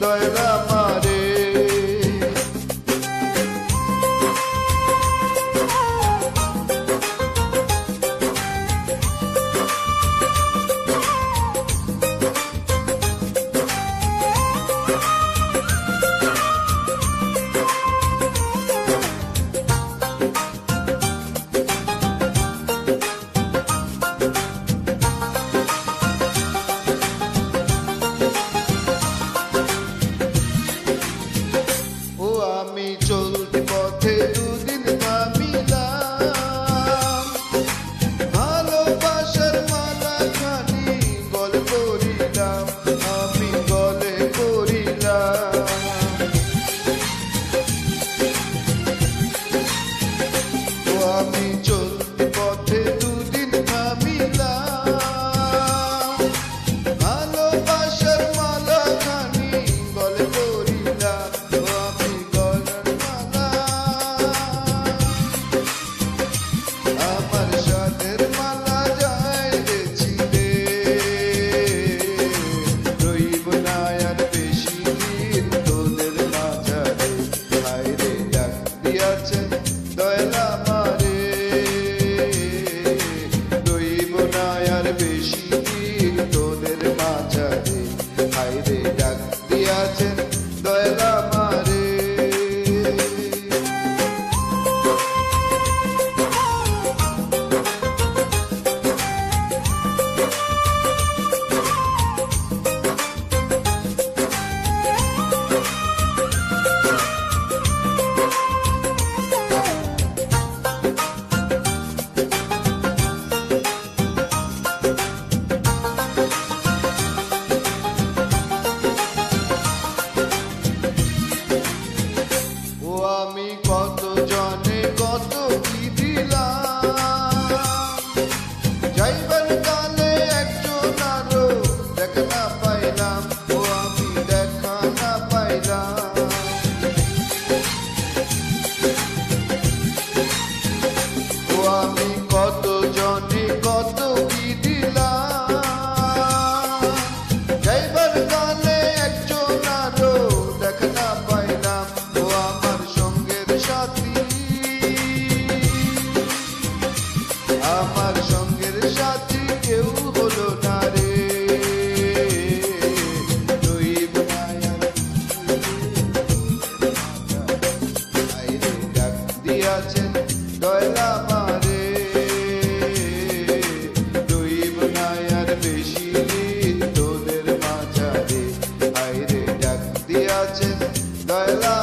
দয়ালা মারে। আমি চলতি পথে দুদিন থামিলাম, ভালোবাসার মালা খানি গলে করিলাম, আমি গলে করিলাম। আমি চলতি পথে দুদিন থামিলাম, ভালোবাসার মালা খানি গলে করিলাম, আমার সাথের মালা যায় রে ছিঁড়ে, রইব না আর বেশি দিন তোদের মাঝারে। হায় রে ডাক দিয়াছেন দয়ালা মারে, রইব না আর বেশি দিন তোদের মাঝারে। হায় রে ডাক দিয়াছেন দয়ালা মারে। আমি কত জনে কত কি দিলাম, যাইবার কালে একজন আরো দেখা না পাইলাম, ও আমি দেখা না পাইলাম। ও আমি কত জনে কত কি দিলাম, যাইবার কালে একজন আরো দেখা না পাইলাম। ও আমার সাথী, আমার সঙ্গের সাথী কেউ হলো না রে, রইব না আর ডাক দিয়াছেন দয়ালা মারে, রইব না আর বেশি দিন তোদের মাঝারে। হায় রে ডাক দিয়াছেন দয়ালা।